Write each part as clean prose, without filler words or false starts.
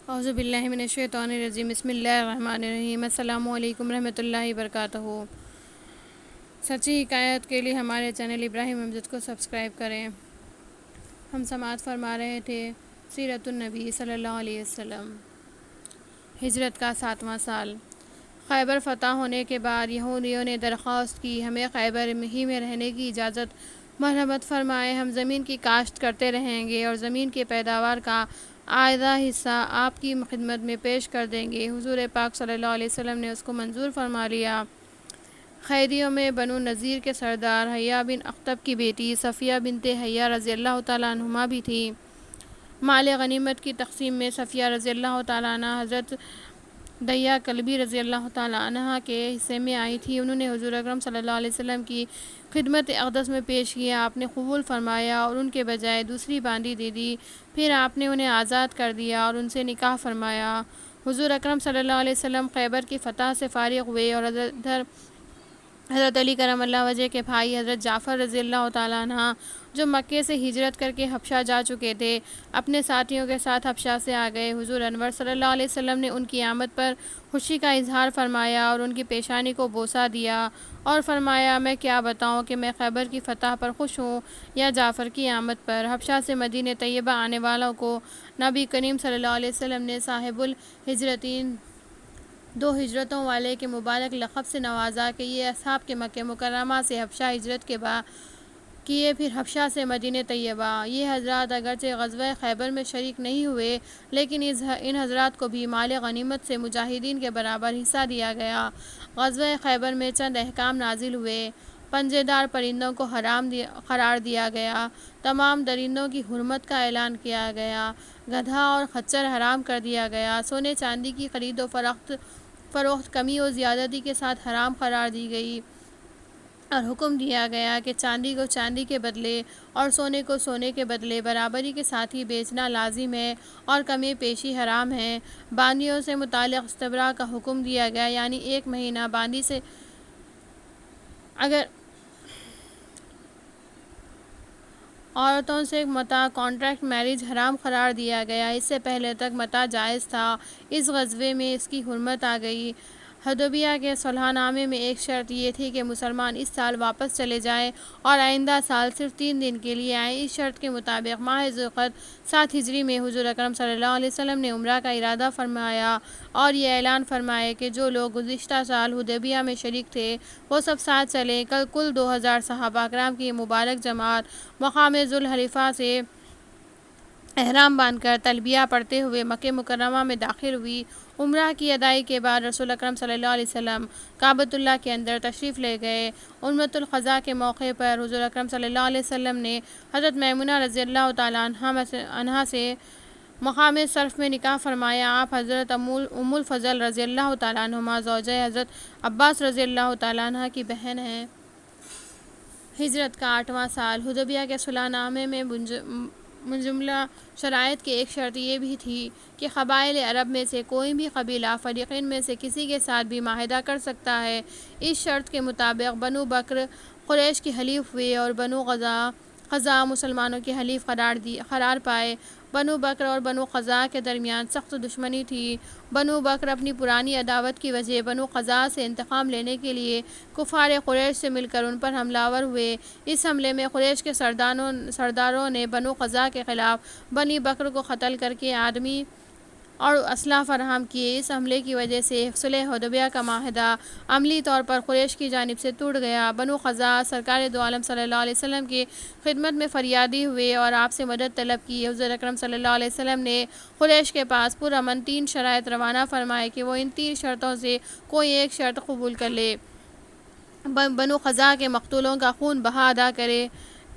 اعوذ باللہ من الشیطان الرجیم بسم اللہ الرحمن الرحیم السلام علیکم رحمۃ اللہ وبرکاتہ۔ سچی حکایت کے لیے ہمارے چینل ابراہیم امجد کو سبسکرائب کریں۔ ہم سماعت فرما رہے تھے سیرت النبی صلی اللہ علیہ وسلم۔ ہجرت کا 7واں سال۔ خیبر فتح ہونے کے بعد یہودیوں نے درخواست کی ہمیں خیبر ہی میں رہنے کی اجازت مرحمت فرمائے، ہم زمین کی کاشت کرتے رہیں گے اور زمین کی پیداوار کا آدھا حصہ آپ کی خدمت میں پیش کر دیں گے۔ حضور پاک صلی اللہ علیہ وسلم نے اس کو منظور فرما لیا۔ قیدیوں میں بنو نذیر کے سردار حیہ بن اخطب کی بیٹی صفیہ بنت حیہ رضی اللہ تعالیٰ عنہما بھی تھی۔ مال غنیمت کی تقسیم میں صفیہ رضی اللہ تعالیٰ عنہ حضرت دحیہ کلبی رضی اللہ تعالیٰ عنہ کے حصے میں آئی تھی۔ انہوں نے حضور اکرم صلی اللہ علیہ وسلم کی خدمت اقدس میں پیش کیا، آپ نے قبول فرمایا اور ان کے بجائے دوسری باندی دے دی۔ پھر آپ نے انہیں آزاد کر دیا اور ان سے نکاح فرمایا۔ حضور اکرم صلی اللہ علیہ وسلم خیبر کی فتح سے فارغ ہوئے اور حضرت علی کرم اللہ وجہ کے بھائی حضرت جعفر رضی اللہ تعالیٰ عنہ جو مکے سے ہجرت کر کے حبشہ جا چکے تھے، اپنے ساتھیوں کے ساتھ حبشہ سے آ گئے۔ حضور انور صلی اللہ علیہ وسلم نے ان کی آمد پر خوشی کا اظہار فرمایا اور ان کی پیشانی کو بوسہ دیا اور فرمایا، میں کیا بتاؤں کہ میں خیبر کی فتح پر خوش ہوں یا جعفر کی آمد پر۔ حبشہ سے مدینہ طیبہ آنے والوں کو نبی کریم صلی اللہ علیہ وسلم نے صاحب الہجرتین، 2 ہجرتوں والے کے مبارک لقب سے نوازا کہ یہ اصحاب کے مکہ مکرمہ سے حبشہ ہجرت کے بعد کیے، پھر حبشہ سے مدینہ طیبہ۔ یہ حضرات اگرچہ غزوہ خیبر میں شریک نہیں ہوئے، لیکن ان حضرات کو بھی مال غنیمت سے مجاہدین کے برابر حصہ دیا گیا۔ غزوہ خیبر میں چند احکام نازل ہوئے۔ پنجے دار پرندوں کو حرام قرار دیا گیا، تمام درندوں کی حرمت کا اعلان کیا گیا، گدھا اور خچر حرام کر دیا گیا، سونے چاندی کی خرید و فروخت کمی و زیادتی کے ساتھ حرام قرار دی گئی اور حکم دیا گیا کہ چاندی کو چاندی کے بدلے اور سونے کو سونے کے بدلے برابری کے ساتھ ہی بیچنا لازم ہے اور کمی پیشی حرام ہے۔ باندیوں سے متعلق استبراء کا حکم دیا گیا، یعنی 1 مہینہ باندی سے اگر عورتوں سے متاع کانٹریکٹ میرج حرام قرار دیا گیا، اس سے پہلے تک متاع جائز تھا، اس غزوے میں اس کی حرمت آ گئی۔ حدیبیہ کے صلح نامے میں ایک شرط یہ تھی کہ مسلمان اس سال واپس چلے جائیں اور آئندہ سال صرف 3 دن کے لیے آئیں۔ اس شرط کے مطابق ماہ ذوالقعدہ 7 ہجری میں حضور اکرم صلی اللہ علیہ وسلم نے عمرہ کا ارادہ فرمایا اور یہ اعلان فرمایا کہ جو لوگ گزشتہ سال حدیبیہ میں شریک تھے وہ سب ساتھ چلیں۔ کل 2000 صحابہ کرام کی مبارک جماعت مقام ذوالحلیفہ سے احرام باندھ کر تلبیہ پڑھتے ہوئے مکہ مکرمہ میں داخل ہوئی۔ عمرہ کی ادائی کے بعد رسول اکرم صلی اللہ علیہ وسلم کعبۃ اللہ کے اندر تشریف لے گئے۔ عمرۃ القضاء کے موقع پر حضور اکرم صلی اللہ علیہ وسلم نے حضرت میمونہ رضی اللہ تعالیٰ عنہا سے مقام صرف میں نکاح فرمایا۔ آپ حضرت ام الفضل رضی اللہ تعالیٰ عنہما زوجہ حضرت عباس رضی اللہ تعالیٰ عنہ کی بہن ہیں۔ ہجرت کا 8واں سال۔ حدیبیہ کے صلح نامے میں منجملہ شرائط کی ایک شرط یہ بھی تھی کہ قبائل عرب میں سے کوئی بھی قبیلہ فریقین میں سے کسی کے ساتھ بھی معاہدہ کر سکتا ہے۔ اس شرط کے مطابق بنو بکر قریش کے حلیف ہوئے اور بنو قزاع مسلمانوں کے حلیف قرار پائے۔ بنو بکر اور بنو قزاع کے درمیان سخت دشمنی تھی۔ بنو بکر اپنی پرانی عداوت کی وجہ بنو قزاع سے انتقام لینے کے لیے کفار قریش سے مل کر ان پر حملہ آور ہوئے۔ اس حملے میں قریش کے سرداروں نے بنو قزاع کے خلاف بنی بکر کو قتل کر کے آدمی اور اسلحہ فراہم کیے۔ اس حملے کی وجہ سے صلح حدیبیہ کا معاہدہ عملی طور پر قریش کی جانب سے ٹوٹ گیا۔ بنو قزاع سرکار دو عالم صلی اللہ علیہ وسلم کی خدمت میں فریادی ہوئے اور آپ سے مدد طلب کی۔ حضور اکرم صلی اللہ علیہ وسلم نے قریش کے پاس پرامن 3 شرائط روانہ فرمائے کہ وہ ان 3 شرطوں سے کوئی ایک شرط قبول کر لے۔ بنو قزاع کے مقتولوں کا خون بہا ادا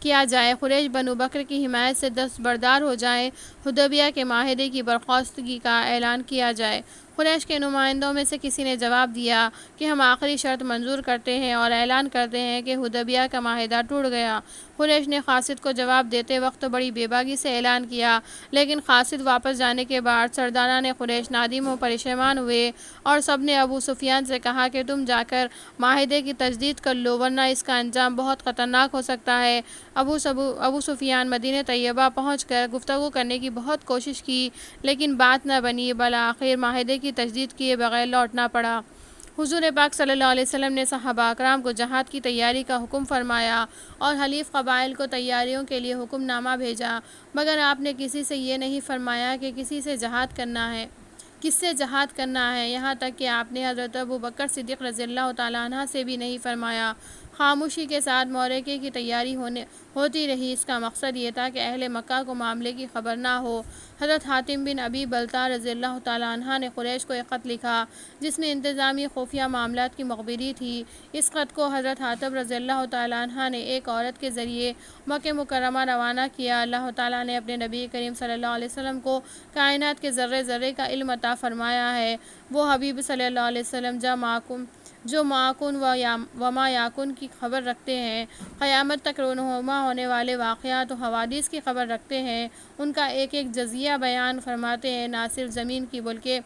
کیا جائے، قریش بنو بکر کی حمایت سے دستبردار ہو جائیں، حدیبیہ کے معاہدے کی برخاستگی کا اعلان کیا جائے۔ قریش کے نمائندوں میں سے کسی نے جواب دیا کہ ہم آخری شرط منظور کرتے ہیں اور اعلان کرتے ہیں کہ حدیبیہ کا معاہدہ ٹوٹ گیا۔ قریش نے قاصد کو جواب دیتے وقت بڑی بے باکی سے اعلان کیا، لیکن قاصد واپس جانے کے بعد سرداران قریش نادم و پریشان ہوئے اور سب نے ابو سفیان سے کہا کہ تم جا کر معاہدے کی تجدید کر لو ورنہ اس کا انجام بہت خطرناک ہو سکتا ہے۔ ابو سفیان مدینہ طیبہ پہنچ کر گفتگو کرنے کی کی بہت کوشش کی لیکن بات نہ بنی، بالآخر معاہدے کی تجدید کیے بغیر لوٹنا پڑا۔ حضور پاک صلی اللہ علیہ وسلم نے صحابہ اکرام کو جہاد کی تیاری کا حکم فرمایا اور حلیف قبائل کو تیاریوں کے لیے حکم نامہ بھیجا، مگر آپ نے کسی سے یہ نہیں فرمایا کہ کس سے جہاد کرنا ہے، یہاں تک کہ آپ نے حضرت ابوبکر صدیق رضی اللہ تعالیٰ عنہ سے بھی نہیں فرمایا۔ خاموشی کے ساتھ معرکے کی تیاری ہوتی رہی۔ اس کا مقصد یہ تھا کہ اہل مکہ کو معاملے کی خبر نہ ہو۔ حضرت حاتم بن ابی بلتع رضی اللہ تعالیٰ عنہ نے قریش کو ایک خط لکھا جس میں انتظامی خفیہ معاملات کی مخبری تھی۔ اس خط کو حضرت حاتم رضی اللہ تعالیٰ عنہ نے ایک عورت کے ذریعے مکہ مکرمہ روانہ کیا۔ اللہ تعالیٰ نے اپنے نبی کریم صلی اللہ علیہ وسلم کو کائنات کے ذرے ذرے کا علم عطا فرمایا ہے۔ وہ حبیب صلی اللہ علیہ وسلم جو معکن و ما یکن کی خبر رکھتے ہیں، قیامت تک رونما ہونے والے واقعات و حوادث کی خبر رکھتے ہیں، ان کا ایک ایک جزیہ بیان فرماتے ہیں، نہ صرف زمین کی بلکہ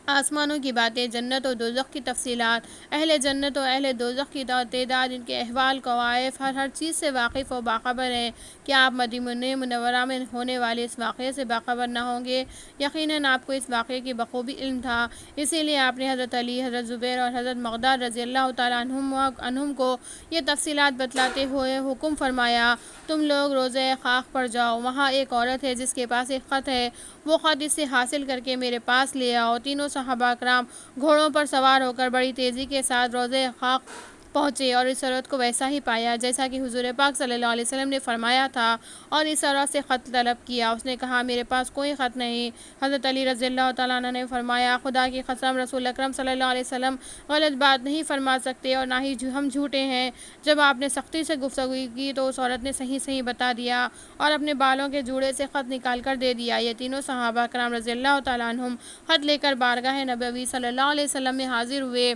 آسمانوں کی باتیں، جنت و دوزخ کی تفصیلات، اہل جنت و اہل دوزخ کی تعداد، ان کے احوال، کوائف، ہر چیز سے واقف و باخبر ہیں۔ کیا آپ مدینہ منورہ میں ہونے والے اس واقعے سے باخبر نہ ہوں گے؟ یقیناً آپ کو اس واقعے کی بخوبی علم تھا، اسی لیے آپ نے حضرت علی، حضرت زبیر اور حضرت مقداد رضی اللہ تعالیٰ عنہم کو یہ تفصیلات بتلاتے ہوئے حکم فرمایا، تم لوگ روضہ خاک پر جاؤ، وہاں ایک عورت ہے جس کے پاس ایک خط ہے، وہ خط اسے حاصل کر کے میرے پاس لے آؤ۔ تینوں صحابہ اکرام گھوڑوں پر سوار ہو کر بڑی تیزی کے ساتھ روضہ خاک پہنچے اور اس عورت کو ویسا ہی پایا جیسا کہ حضور پاک صلی اللہ علیہ وسلم نے فرمایا تھا، اور اس عورت سے خط طلب کیا۔ اس نے کہا میرے پاس کوئی خط نہیں۔ حضرت علی رضی اللہ تعالیٰ عنہ نے فرمایا، خدا کی قسم، رسول اکرم صلی اللہ علیہ وسلم غلط بات نہیں فرما سکتے اور نہ ہی ہم جھوٹے ہیں۔ جب آپ نے سختی سے گفتگو کی تو اس عورت نے صحیح صحیح بتا دیا اور اپنے بالوں کے جوڑے سے خط نکال کر دے دیا۔ یہ تینوں صحابہ اکرام رضی اللہ تعالیٰ عنہم خط لے کر بارگاہ نبوی صلی اللہ علیہ وسلم میں حاضر ہوئے۔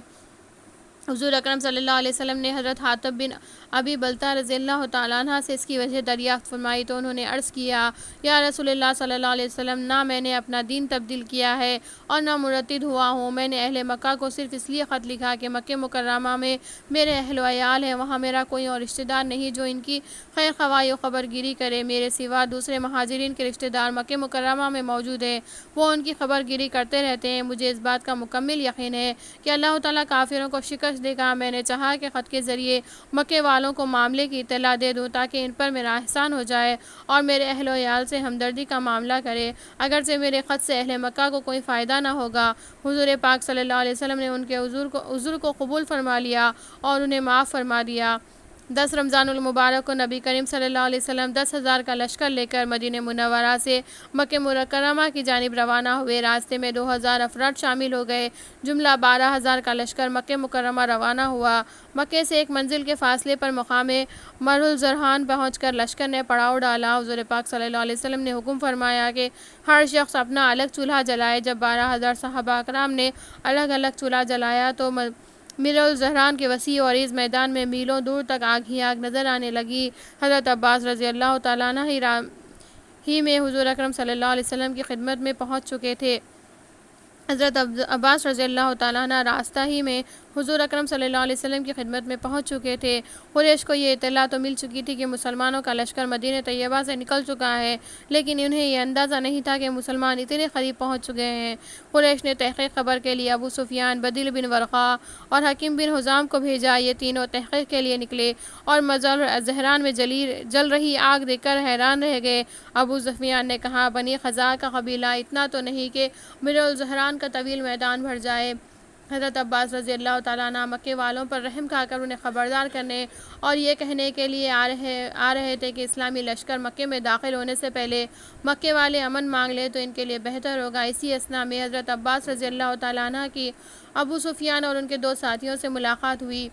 حضور اکرم صلی اللہ علیہ وسلم نے حضرت حاتم بن ابی بلتع رضی اللہ تعالیٰ عنہ سے اس کی وجہ دریافت فرمائی تو انہوں نے عرض کیا، یا رسول اللہ صلی اللہ علیہ وسلم، نہ میں نے اپنا دین تبدیل کیا ہے اور نہ مرتد ہوا ہوں، میں نے اہل مکہ کو صرف اس لیے خط لکھا کہ مکہ مکرمہ میں میرے اہل و عیال ہیں، وہاں میرا کوئی اور رشتہ دار نہیں جو ان کی خیر خواہی و خبر گیری کرے، میرے سوا دوسرے مہاجرین کے رشتہ دار مکہ مکرمہ میں موجود ہیں، وہ ان کی خبر گیری کرتے رہتے ہیں، مجھے اس بات کا مکمل یقین ہے کہ اللہ تعالیٰ کافروں کو شکست دے گا۔ میں نے چاہا کہ خط کے ذریعے مکے والوں کو معاملے کی اطلاع دے دوں تاکہ ان پر میرا احسان ہو جائے اور میرے اہل و عیال سے ہمدردی کا معاملہ کرے، اگرچہ میرے خط سے اہل مکہ کو کوئی فائدہ نہ ہوگا۔ حضور پاک صلی اللہ علیہ وسلم نے ان کے عذر کو قبول فرما لیا اور انہیں معاف فرما دیا۔ 10 رمضان المبارک کو نبی کریم صلی اللہ علیہ وسلم 10,000 کا لشکر لے کر مدینہ منورہ سے مکہ مکرمہ کی جانب روانہ ہوئے۔ راستے میں 2,000 افراد شامل ہو گئے، جملہ 12,000 کا لشکر مکہ مکرمہ روانہ ہوا۔ مکے سے ایک منزل کے فاصلے پر مقام مر الزہران پہنچ کر لشکر نے پڑاؤ ڈالا۔ حضور پاک صلی اللہ علیہ وسلم نے حکم فرمایا کہ ہر شخص اپنا الگ چولہا جلائے۔ جب 12,000 صحابہ اکرام نے الگ الگ چولہا جلایا تو مر الزہران کے وسیع و عریض میدان میں میلوں دور تک آگ ہی آگ نظر آنے لگی۔ حضرت عباس رضی اللہ تعالیٰ عنہ ہی میں حضور اکرم صلی اللہ علیہ وسلم کی خدمت میں پہنچ چکے تھے۔ حضرت عباس رضی اللہ تعالیٰ عنہ راستہ ہی میں حضور اکرم صلی اللہ علیہ وسلم کی خدمت میں پہنچ چکے تھے۔ قریش کو یہ اطلاع تو مل چکی تھی کہ مسلمانوں کا لشکر مدینہ طیبہ سے نکل چکا ہے، لیکن انہیں یہ اندازہ نہیں تھا کہ مسلمان اتنے قریب پہنچ چکے ہیں۔ قریش نے تحقیق خبر کے لیے ابو سفیان، بدیل بن ورقہ اور حکیم بن حزام کو بھیجا۔ یہ تینوں تحقیق کے لیے نکلے اور مزار زہران میں جل رہی آگ دیکھ کر حیران رہ گئے۔ ابو سفیان نے کہا، بنی خزاعہ کا قبیلہ اتنا تو نہیں کہ مر الزہران کا طویل میدان بھر جائے۔ حضرت عباس رضی اللہ تعالیٰ عنہ مکے والوں پر رحم کھا کر انہیں خبردار کرنے اور یہ کہنے کے لیے آ رہے تھے کہ اسلامی لشکر مکے میں داخل ہونے سے پہلے مکے والے امن مانگ لیں تو ان کے لیے بہتر ہوگا۔ اسی اثناء میں حضرت عباس رضی اللہ تعالیٰ عنہ کی ابو سفیان اور ان کے 2 ساتھیوں سے ملاقات ہوئی۔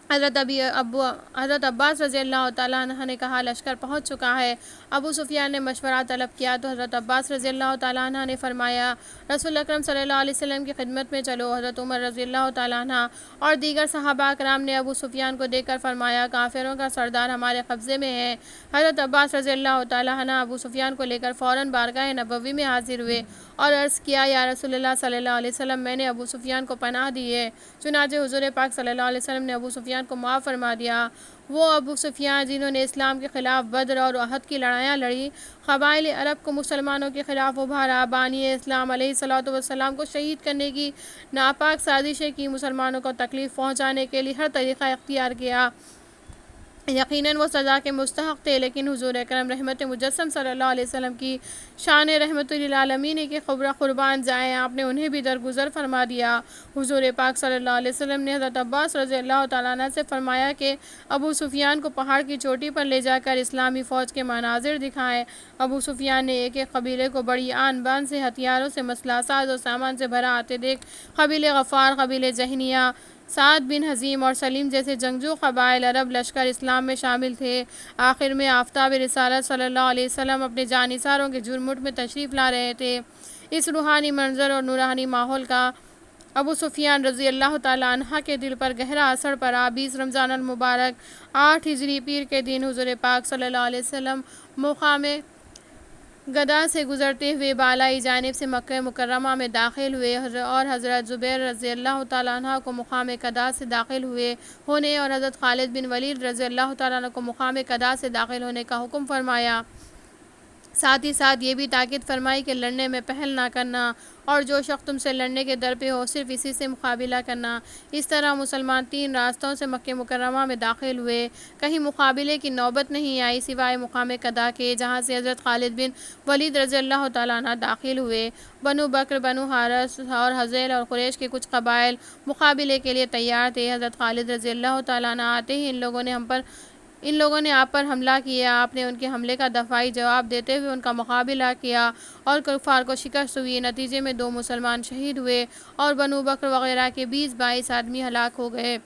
حضرت عباس رضی اللہ تعالیٰ عنہ نے کہا، لشکر پہنچ چکا ہے۔ ابو سفیان نے مشورہ طلب کیا تو حضرت عباس رضی اللہ تعالیٰ عنہ نے فرمایا، رسول اکرم صلی اللہ علیہ وسلم کی خدمت میں چلو۔ حضرت عمر رضی اللہ تعالیٰ عنہ اور دیگر صحابہ اکرام نے ابو سفیان کو دیکھ کر فرمایا، کافروں کا سردار ہمارے قبضے میں ہے۔ حضرت عباس رضی اللہ تعالیٰ عنہ ابو سفیان کو لے کر فوراً بارگاہ نبوی میں حاضر ہوئے اور عرض کیا، یا رسول اللہ صلی اللہ علیہ وسلم، میں نے ابو سفیان کو پناہ دی ہے۔ چنانچہ حضور پاک صلی اللہ علیہ وسلم نے ابو سفیان کو معاف فرما دیا۔ وہ ابو سفیان جنہوں نے اسلام کے خلاف بدر اور احد کی لڑائیاں لڑی، قبائل عرب کو مسلمانوں کے خلاف ابھارا، بانی اسلام علیہ الصلوۃ والسلام کو شہید کرنے کی ناپاک سازشیں کی، مسلمانوں کو تکلیف پہنچانے کے لیے ہر طریقہ اختیار کیا، یقیناً وہ سزا کے مستحق تھے، لیکن حضور اکرم رحمت مجسم صلی اللہ علیہ وسلم کی شان رحمت للعالمین کے قربان جائیں، آپ نے انہیں بھی درگزر فرما دیا۔ حضور پاک صلی اللہ علیہ وسلم نے حضرت عباس رضی اللہ تعالیٰ عنہ سے فرمایا کہ ابو سفیان کو پہاڑ کی چوٹی پر لے جا کر اسلامی فوج کے مناظر دکھائیں۔ ابو سفیان نے ایک ایک قبیلے کو بڑی آن بان سے ہتھیاروں سے مسلح ساز و سامان سے بھرا آتے دیکھ قبیلے غفار، قبیلے جہنیہ، سعد بن حزیم اور سلیم جیسے جنگجو قبائل عرب لشکر اسلام میں شامل تھے۔ آخر میں آفتاب رسالت صلی اللہ علیہ وسلم اپنے جانثاروں کے جھرمٹ میں تشریف لا رہے تھے۔ اس روحانی منظر اور نورانی ماحول کا ابو سفیان رضی اللہ تعالیٰ عنہ کے دل پر گہرا اثر پڑا۔ 20 رمضان المبارک 8 ہجری پیر کے دن حضور پاک صلی اللہ علیہ وسلم مقام گدا سے گزرتے ہوئے بالائی جانب سے مکہ مکرمہ میں داخل ہوئے اور حضرت زبیر رضی اللہ تعالیٰ عنہ کو مقام گدا سے داخل ہونے اور حضرت خالد بن ولید رضی اللہ تعالیٰ عنہ کو مقام گدا سے داخل ہونے کا حکم فرمایا۔ ساتھ ہی ساتھ یہ بھی تاکید فرمائی کہ لڑنے میں پہل نہ کرنا اور جو شخص تم سے لڑنے کے در پہ ہو صرف اسی سے مقابلہ کرنا۔ اس طرح مسلمان 3 راستوں سے مکہ مکرمہ میں داخل ہوئے، کہیں مقابلے کی نوبت نہیں آئی سوائے مقام قدا کے، جہاں سے حضرت خالد بن ولید رضی اللہ تعالیٰ عنہ داخل ہوئے۔ بنو بکر، بنو حارث اور حذیل اور قریش کے کچھ قبائل مقابلے کے لیے تیار تھے۔ حضرت خالد رضی اللہ تعالیٰ عنہ آتے ہی ان لوگوں نے آپ پر حملہ کیا۔ آپ نے ان کے حملے کا دفاعی جواب دیتے ہوئے ان کا مقابلہ کیا اور کفار کو شکست ہوئی۔ نتیجے میں 2 مسلمان شہید ہوئے اور بنو بکر وغیرہ کے 20-22 آدمی ہلاک ہو گئے۔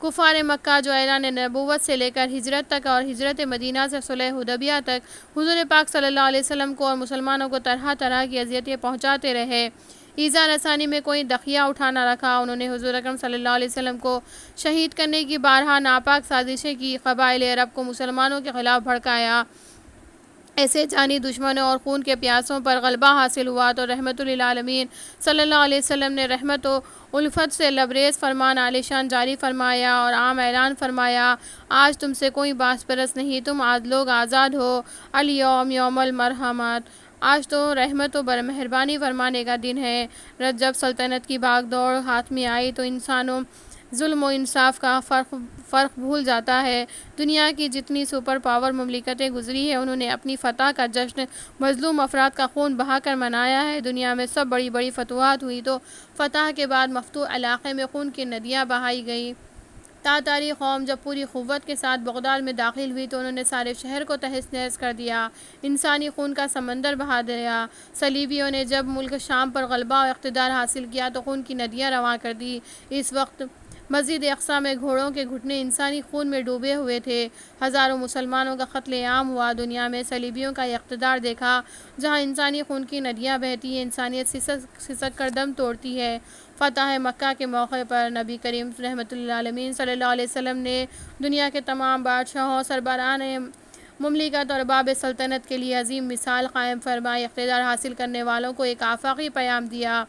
کفار مکہ جو اعلان نبوت سے لے کر ہجرت تک اور ہجرت مدینہ سے صلح حدیبیہ تک حضور پاک صلی اللہ علیہ وسلم کو اور مسلمانوں کو طرح طرح کی اذیتیں پہنچاتے رہے، ایذا رسانی میں کوئی دخیہ اٹھا نہ رکھا۔ انہوں نے حضور اکرم صلی اللہ علیہ وسلم کو شہید کرنے کی بارہا ناپاک سازشیں کی، قبائل عرب کو مسلمانوں کے خلاف بھڑکایا۔ ایسے جانی دشمنوں اور خون کے پیاسوں پر غلبہ حاصل ہوا تو رحمت للعالمین صلی اللہ علیہ وسلم نے رحمت و الفت سے لبریز فرمان عالیشان جاری فرمایا اور عام اعلان فرمایا، آج تم سے کوئی باس پرست نہیں، تم آج لوگ آزاد ہو، الیوم یوم المرحمت، آج تو رحمت و مہربانی فرمانے کا دن ہے۔ جب سلطنت کی بھاگ دوڑ ہاتھ میں آئی تو انسانوں ظلم و انصاف کا فرق بھول جاتا ہے۔ دنیا کی جتنی سپر پاور مملکتیں گزری ہیں انہوں نے اپنی فتح کا جشن مظلوم افراد کا خون بہا کر منایا ہے۔ دنیا میں سب بڑی بڑی فتوحات ہوئی تو فتح کے بعد مفتوح علاقے میں خون کی ندیاں بہائی گئیں۔ تاتاری قوم جب پوری قوت کے ساتھ بغداد میں داخل ہوئی تو انہوں نے سارے شہر کو تہس نہس کر دیا، انسانی خون کا سمندر بہا دیا۔ صلیبیوں نے جب ملک شام پر غلبہ و اقتدار حاصل کیا تو خون کی ندیاں رواں کر دی۔ اس وقت مسجد اقصیٰ میں گھوڑوں کے گھٹنے انسانی خون میں ڈوبے ہوئے تھے، ہزاروں مسلمانوں کا قتل عام ہوا۔ دنیا میں صلیبیوں کا یہ اقتدار دیکھا، جہاں انسانی خون کی ندیاں بہتی ہیں، انسانیت سسک کر دم توڑتی ہے۔ فتح مکہ کے موقع پر نبی کریم رحمت للعالمین صلی اللہ علیہ وسلم نے دنیا کے تمام بادشاہوں، سربراہان مملکت اور ارباب سلطنت کے لیے عظیم مثال قائم فرمائی، اقتدار حاصل کرنے والوں کو ایک آفاقی پیغام دیا۔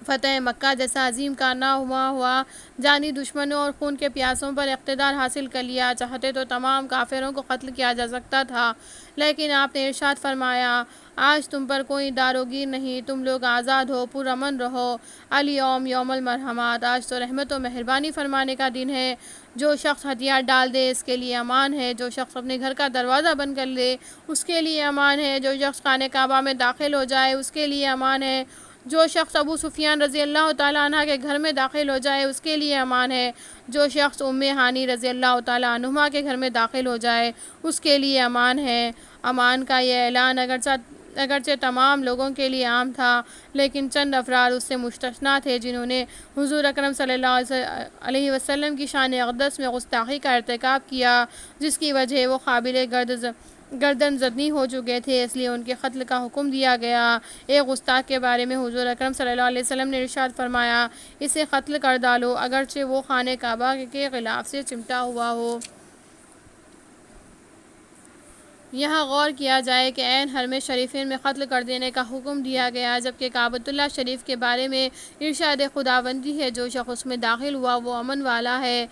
فتح مکہ جیسا عظیم کارنامہ ہوا، جانی دشمنوں اور خون کے پیاسوں پر اقتدار حاصل کر لیا۔ چاہتے تو تمام کافروں کو قتل کیا جا سکتا تھا، لیکن آپ نے ارشاد فرمایا، آج تم پر کوئی داروگیر نہیں، تم لوگ آزاد ہو، پرامن رہو، الیوم یوم المرحمت، آج تو رحمت و مہربانی فرمانے کا دن ہے۔ جو شخص ہتھیار ڈال دے اس کے لیے امان ہے، جو شخص اپنے گھر کا دروازہ بند کر لے اس کے لیے امان ہے، جو شخص خانہ کعبہ میں داخل ہو جائے اس کے لیے امان ہے، جو شخص ابو سفیان رضی اللہ تعالیٰ عنہ کے گھر میں داخل ہو جائے اس کے لیے امان ہے، جو شخص ام ہانی رضی اللہ تعالیٰ عنہا کے گھر میں داخل ہو جائے اس کے لیے امان ہے۔ امان کا یہ اعلان اگرچہ تمام لوگوں کے لیے عام تھا، لیکن چند افراد اس سے مستثنیٰ تھے جنہوں نے حضور اکرم صلی اللہ علیہ وسلم کی شان اقدس میں گستاخی کا ارتکاب کیا، جس کی وجہ وہ قابل گردن زدنی ہو چکے تھے، اس لیے ان کے قتل کا حکم دیا گیا۔ ایک گستاخ کے بارے میں حضور اکرم صلی اللہ علیہ وسلم نے ارشاد فرمایا، اسے قتل کر ڈالو، اگرچہ وہ خانہ کعبہ کے غلاف سے چمٹا ہوا ہو۔ یہاں غور کیا جائے کہ عین حرم شریفین میں قتل کر دینے کا حکم دیا گیا، جبکہ کعبۃ اللہ شریف کے بارے میں ارشاد خداوندی ہے، جو شخص اس میں داخل ہوا وہ امن والا ہے۔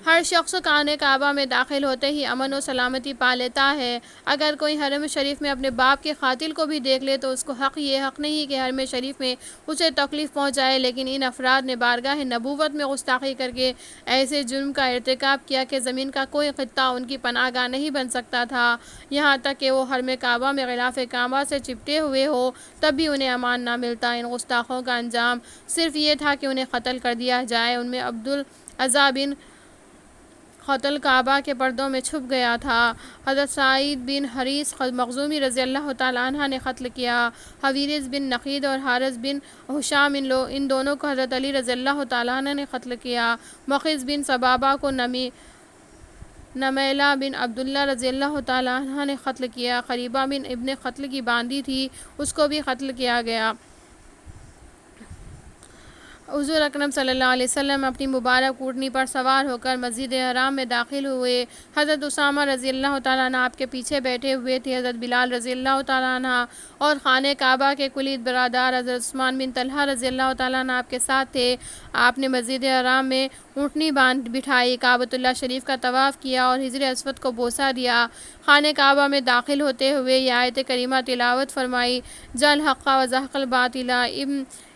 ہر شخص خانہ کعبہ میں داخل ہوتے ہی امن و سلامتی پا لیتا ہے۔ اگر کوئی حرم شریف میں اپنے باپ کے قاتل کو بھی دیکھ لے تو اس کو یہ حق نہیں کہ حرم شریف میں اسے تکلیف پہنچائے، لیکن ان افراد نے بارگاہ نبوت میں گستاخی کر کے ایسے جرم کا ارتکاب کیا کہ زمین کا کوئی خطہ ان کی پناہ گاہ نہیں بن سکتا تھا، یہاں تک کہ وہ حرم کعبہ میں غلاف کعبہ سے چپٹے ہوئے ہو تب بھی انہیں امان نہ ملتا۔ ان گستاخوں کا انجام صرف یہ تھا کہ انہیں قتل کر دیا جائے۔ ان میں عبدالعزیز بن قتل کعبہ کے پردوں میں چھپ گیا تھا۔ حضرت سعید بن حریث مخزومی رضی اللہ تعالیٰ عنہ نے قتل کیا۔ حویرث بن نقید اور حارث بن ہشام ان دونوں کو حضرت علی رضی اللہ تعالیٰ عنہ نے قتل کیا۔ مخیث بن صبابہ کو نمیلہ بن عبداللہ رضی اللہ تعالیٰ عنہ نے قتل کیا۔ قریبہ بن ابن قتل کی باندی تھی، اس کو بھی قتل کیا گیا۔ حضور اکرم صلی اللہ علیہ وسلم اپنی مبارک اونٹنی پر سوار ہو کر مسجد حرام میں داخل ہوئے۔ حضرت اسامہ رضی اللہ تعالیٰ عنہ آپ کے پیچھے بیٹھے ہوئے تھے۔ حضرت بلال رضی اللہ تعالیٰ عنہ اور خانہ کعبہ کے کلید برادر حضرت عثمان بن طلحہ رضی اللہ تعالیٰ عنہ آپ کے ساتھ تھے۔ آپ نے مسجد حرام میں اونٹنی بٹھائی، کعبۃ اللہ شریف کا طواف کیا اور حجر اسود کو بوسہ دیا۔ خانہ کعبہ میں داخل ہوتے ہوئے یہ آیت کریمہ تلاوت فرمائی: جاء الحق وزهق الباطل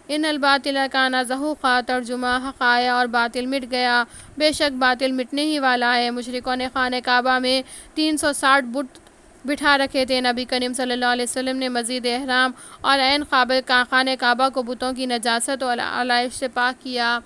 ان الباطل کان زہوقا۔ ترجمہ: حق آیا اور باطل مٹ گیا، بے شک باطل مٹنے ہی والا ہے۔ مشرکوں نے خانہ کعبہ میں 360 بت بٹھا رکھے تھے۔ نبی کریم صلی اللہ علیہ وسلم نے مسجد حرام اور عین خانہ کعبہ کو بتوں کی نجاست اور علائش سے پاک کیا۔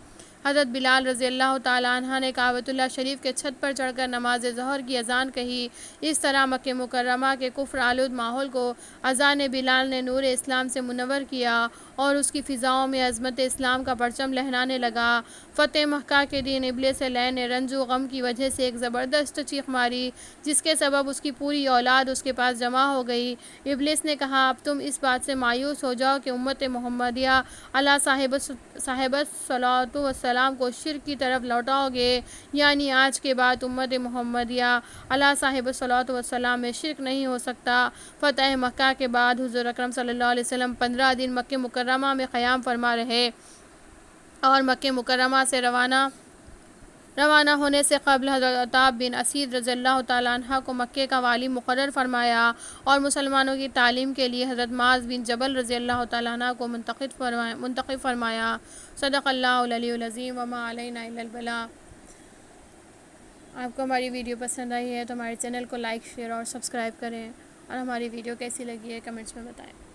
حضرت بلال رضی اللہ تعالیٰ عنہ نے کعبۃ اللہ شریف کے چھت پر چڑھ کر نماز ظہر کی اذان کہی۔ اس طرح مکہ مکرمہ کے کفر آلود ماحول کو اذان بلال نے نور اسلام سے منور کیا اور اس کی فضاؤں میں عظمت اسلام کا پرچم لہرانے لگا۔ فتح مکہ کے دن ابلیس لعین نے رنج و غم کی وجہ سے ایک زبردست چیخ ماری، جس کے سبب اس کی پوری اولاد اس کے پاس جمع ہو گئی۔ ابلیس نے کہا: اب تم اس بات سے مایوس ہو جاؤ کہ امت محمدیہ علیہ صاحبۃ الصلاۃ والسلام کو شرک کی طرف لوٹاؤ گے، یعنی آج کے بعد امت محمدیہ علیہ صاحبۃ الصلاۃ والسلام میں شرک نہیں ہو سکتا۔ فتح مکہ کے بعد حضور اکرم صلی اللہ علیہ وسلم 15 دن مکہ مکرمہ میں قیام فرما رہے اور مکہ مکرمہ سے روانہ ہونے سے قبل حضرت عتاب بن اسید رضی اللہ تعالیٰ عنہ کو مکہ کا والی مقرر فرمایا اور مسلمانوں کی تعلیم کے لیے حضرت معاذ بن جبل رضی اللہ تعالیٰ عنہ کو منتخب فرمایا۔ صدق اللہ العلی العظیم وما علینا الا البلاغ۔ آپ کو ہماری ویڈیو پسند آئی ہے تو ہمارے چینل کو لائک، شیئر اور سبسکرائب کریں، اور ہماری ویڈیو کیسی لگی ہے کمنٹس میں بتائیں۔